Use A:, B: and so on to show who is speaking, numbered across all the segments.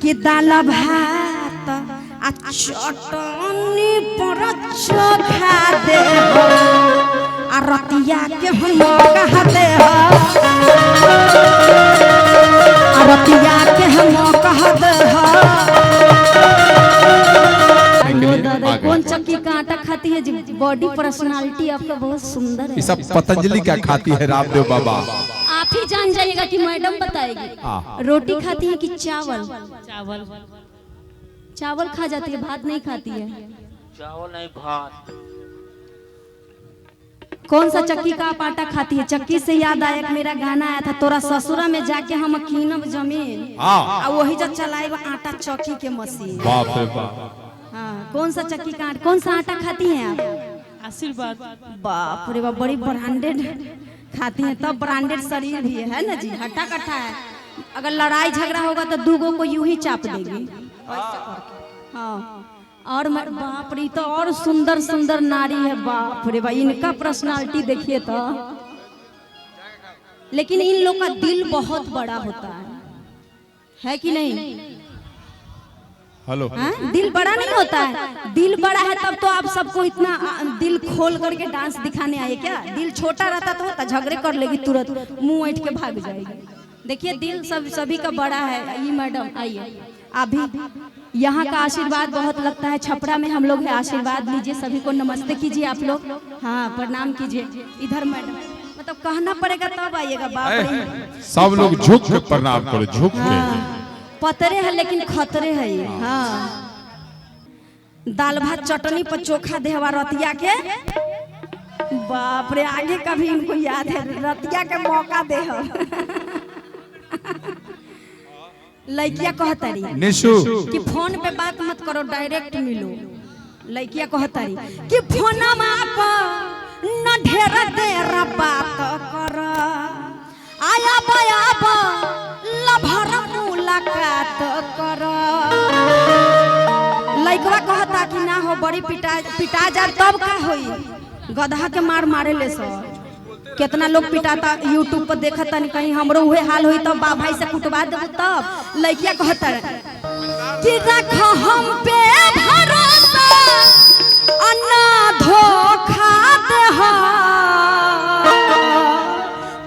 A: कि दाल भात आ चटनी पर चोखा दे आ रतिया के हम कहा दे आ रतिया के हम कहा दे। कौन चक्की का आटा खाती है? बॉडी पर्सनालिटी आपका बहुत सुंदर है।
B: सब पतंजलि क्या खाती है रामदेव बाबा?
A: आप ही जान जाइएगा कि मैडम बताएगी। रोटी खाती है कि चावल?
C: चावल।
A: चावल खा जाती है, भात नहीं खाती है।
C: चावल नहीं, भात।
A: कौन सा चक्की का आप आटा खाती है? चक्की से याद आया, मेरा गाना आया था, तोरा ससुरा में जाके हम कीनब जमीन आ वही जो चलाए आटा चक्की के मशीन।
B: बाप रे बाप।
A: हाँ, कौन सा चक्की का आटा, कौन सा आटा खाती हैं आप?
C: आशीर्वाद।
A: बाप रे बाप, बड़ी ब्रांडेड खाती हैं, तब ब्रांडेड शरीर भी है ना जी, हट्टा कट्टा है। अगर लड़ाई झगड़ा होगा तो दूगों को यूं ही चाप देगी। हाँ, और बाप रे, तो और सुंदर सुंदर नारी है, बाप रे भाई, इनका पर्सनालिटी देखिए तो। लेकिन इन लोग का दिल बहुत बड़ा होता है कि नहीं?
B: हेलो,
A: दिल बड़ा नहीं होता है? दिल बड़ा है तब तो आप सबको इतना दिल खोल करके डांस दिखाने आए क्या? दिल छोटा रहता तो होता, झगड़े कर लेगी तुरंत, मुंह ऐठ के भाग जाएगी। देखिए दिल सभी का बड़ा है। ये मैडम आइए, अभी यहाँ का आशीर्वाद बहुत लगता है। छपरा में हम लोग है, आशीर्वाद लीजिए, सभी को नमस्ते कीजिए आप लोग। हाँ, प्रणाम कीजिए। इधर मैडम, मतलब कहना पड़ेगा तब आइएगा। बाप रे,
B: सब लोग झुक के प्रणाम करो, झुक के।
A: पतरे है लेकिन खतरे है ये। हाँ, दाल भात चटनी पर चोखा देवा रतिया के। बाप रे, आगे का भी इनको याद है, रतिया के मौका दे। लड़किया कहतारी कि फोन पे बात मत करो, डायरेक्ट मिलो। लड़किया कहतारी कि फोनमा पर न ढेर देर बात कर, आया बया लभर मुलाकात कर। लड़कवा कहता कि ना हो, बड़ी पिटा जा तब का होई, गधा के मार मारे ले सर। कितना लोग पिटाता, यूट्यूब पर देखा था, कहीं हमरो हुए हाल हुई तो बा भाई से कुटवा दे तब। लड़किया कहता कि रख हम पे भरोसा, अन्ना धोखा दे।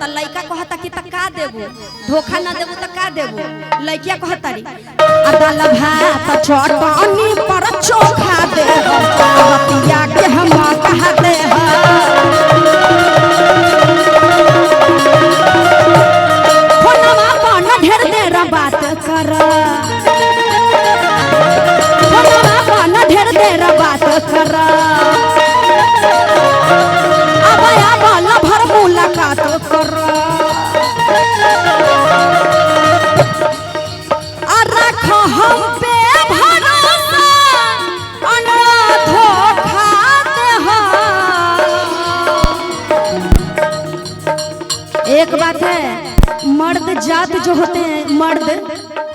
A: तो लड़का कहता कि का देबू, धोखा ना देबू तो का देबू? लड़किया कहता दाल भात चटनी पर चोखा दे रतिया के हम कहा दे। ढेर देर बात कर, ढेर देर बात कर, अब भर मुलाकात कर। रख हम पे भरोसा, अन्ना धोखा दे। एक बात है, मर्द जात जो होते हैं, मर्द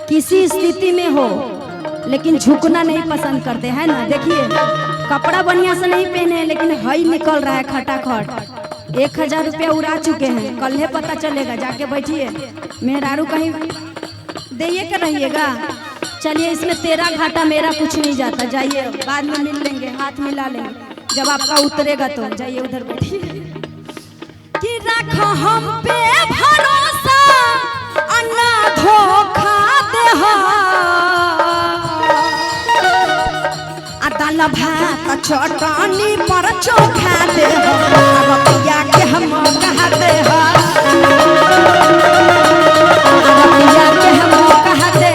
A: किसी स्थिति में हो लेकिन झुकना नहीं पसंद करते हैं ना। देखिए कपड़ा बढ़िया से नहीं पहने लेकिन हई निकल रहा है खटाखट। 1000 रुपया उड़ा चुके हैं, कल है पता चलेगा, जाके बैठिए। मेहरारू कहीं देइए के रहिएगा। चलिए, इसमें तेरा घाटा मेरा कुछ नहीं जाता, जाइए बाद में मिल लेंगे, हाथ मिला लेंगे जब आपका उतरेगा तो। जाइए उधर बैठिए। कि रख हम पे भरोसा, अन्ना धोखा दे। दाल भात चटनी पर चोखा दे रतिया के हम कहा दे। रतिया के हम कहा दे।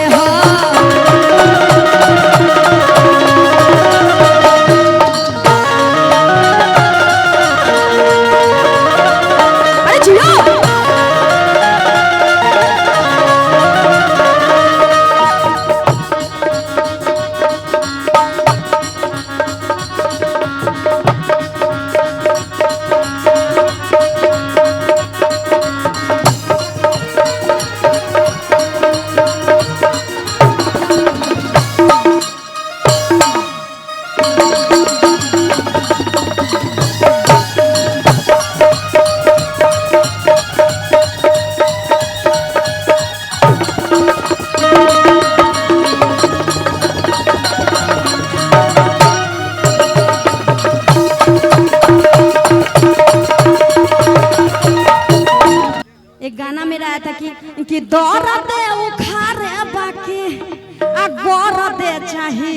A: अगोर दे चाही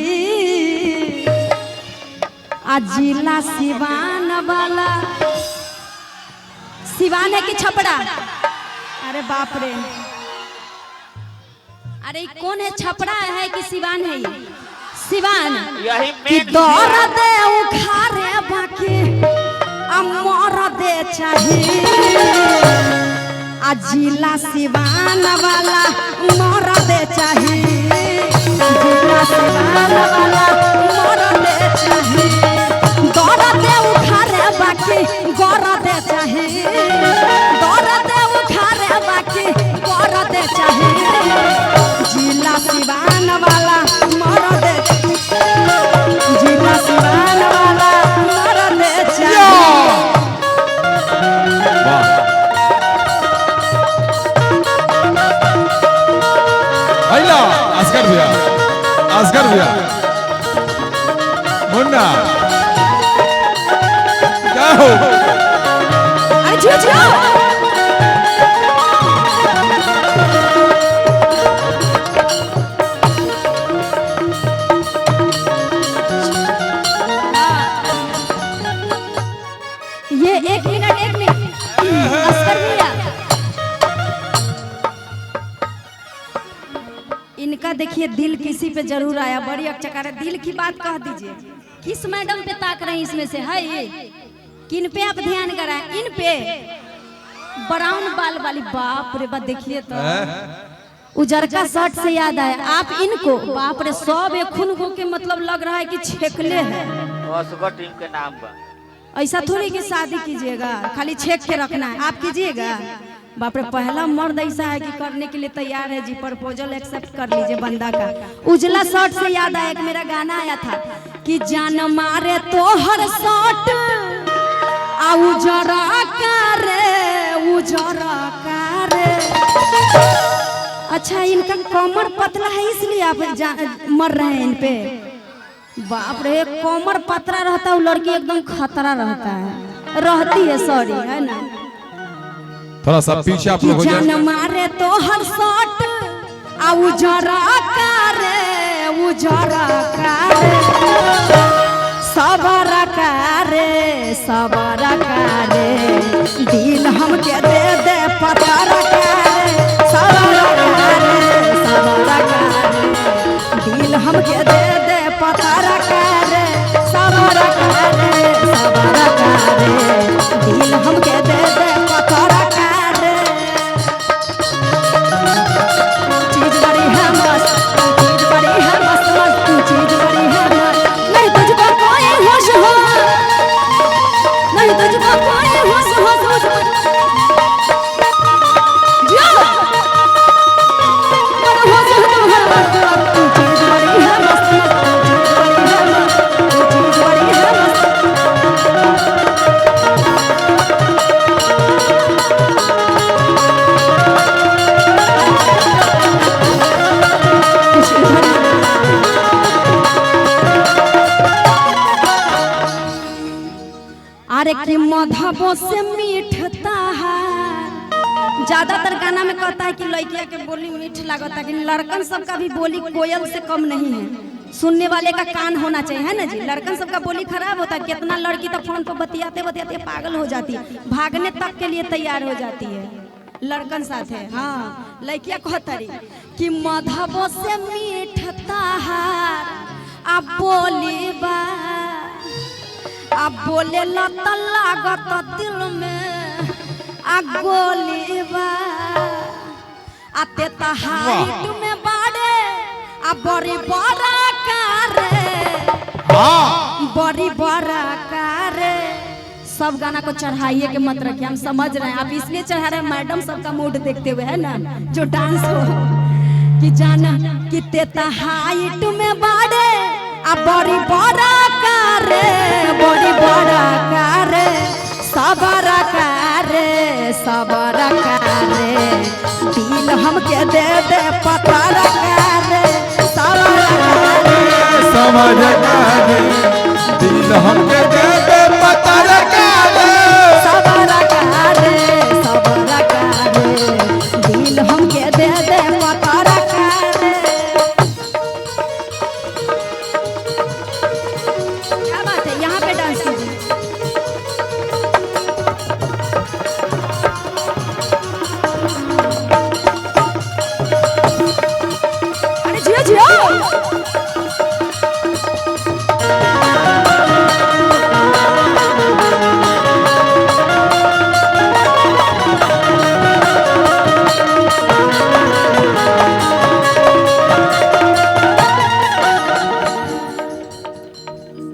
A: आ जिला सिवान वाला। सिवान है कि छपरा? अरे बाप रे, अरे कौन है, छपरा है कि सिवान है? ये सिवान।
C: यही
A: कि
C: मेन
A: दौर दे उखारे बाकी अमर दे चाही आ जिला सिवान वाला मोर दे चाही। जिला सिवान वाला मोर दे चाही। दौर दे उखारे बाकी गौर दे चाही। दौर दे उखारे बाकी गौर दे चाही। जिला सिवान वाला मोर दे, जिला सिवान वाला मोर दे चाही।
B: वाह आइला अस्कर भैया, अस्कर भैया, मुन्ना क्या हो?
A: अरे जियो जियो। ये एक मिनट अस्कर भैया, इनका देखिए दिल किसी पे जरूर आया, बड़ी अचकार है। दिल की बात कह दीजिए, किस मैडम पे ताक रहे हैं इसमें से? है ये किन पे आप ध्यान कराएं? इन पे ब्राउन बाल वाली, बाप रे बाप, देखिए तो उजरका शर्ट से याद आया आप इनको, बाप रे, सब एक खून को के मतलब लग रहा है कि छेकले हैं।
C: असगर टीम के नाम पर
A: ऐसा थोड़ी कि शादी कीजिएगा खाली छेक के रखना है, आप कीजिएगा। बाप रे, पहला मर्द ऐसा है कि करने के लिए तैयार है जी, प्रपोजल एक्सेप्ट कर लीजिए बंदा का। उजला शर्ट से याद आया, एक मेरा गाना आया था कि जान मारे तो हर शर्ट आ उजरा करे, उजरा करे। अच्छा, इनका कमर पतला है इसलिए आप मर रहे हैं इन पे। बाप रे, कमर पतला रहता है लड़की एकदम खतरा रहता है, रहती है, सॉरी, है ना।
B: थोड़ा सा पीछे आप लोग हो जाए।
A: जान मारे तो हर शॉट आ उजरा करे, उजरा करे, सबर करे, सबर करे, दिल हमके दे दे पत्थर करे, सबर करे, सबर करे, दिल हमके दे दे पत्थर करे, सबर करे, सबर करे, दिल हमके दे दे पत्थर करे। चीज बड़ी है मस्त, चीज बड़ी है मस्त मस्त, चीज बड़ी है मस्त। नहीं तुझको कोई होश हो, नहीं तुझको कोई होश हो, जियो बड़ा होश है तुम्हारा। चीज बड़ी है मस्त मस्त, चीज बड़ी है मस्त। अरे कि मधबो से मीठता है। ज्यादातर गाना में कहता है कि लड़किया के बोली मीठ लागता है, लेकिन लड़कन सबका भी बोली कोयल से कम नहीं है। सुनने वाले का कान होना चाहिए, है ना जी। लड़कन सबका बोली खराब होता है, कितना लड़की तो फोन पर बतियाते बतियाते पागल हो जाती है, भागने तक के लिए तैयार हो जाती है लड़कन साथ है। हाँ, लड़किया कहतरी कि मधबो से मीठता है अब बोली बा, अब बोले लत लागत दिल में आ गोली बा, आते हाइट में बाड़े आ बड़ी बड़ा कारे, बड़ी बड़ा कारे। सब गाना को चढ़ाइए के मत रखिए, हम समझ रहे हैं आप इसलिए चढ़ा रहे हैं मैडम सबका मूड देखते हुए, है ना, जो डांस हो कि जाना कि तेता हाइट में बाड़े आ बड़ी बड़ा कारे, बड़ी बड़ा कारे, सबर करे, सबर करे, दिल हमके दे दे पत्थर करे, सबर करे,
B: समझ करे, दिल हमके दे दे पत्थर करे,
A: सबर करे, सबर करे, दिल हमके दे दे पत्थर करे। जियो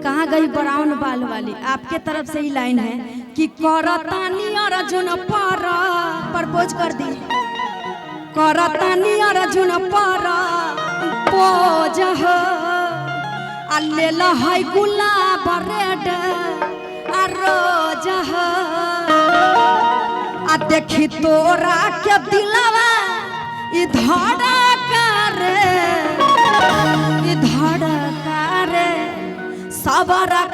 A: कहाँ गई ब्राउन बाल वाली? आपके तरफ से ही लाइन है कि करतानी अर्जुन प्रपोज कर दी, करतानी अर्जुन पोज हो अल्लेला है गुलाब रेड आ रोज हो आ देखी तोरा के दिलवा ई धड़का रे, ई धड़का रे सबरा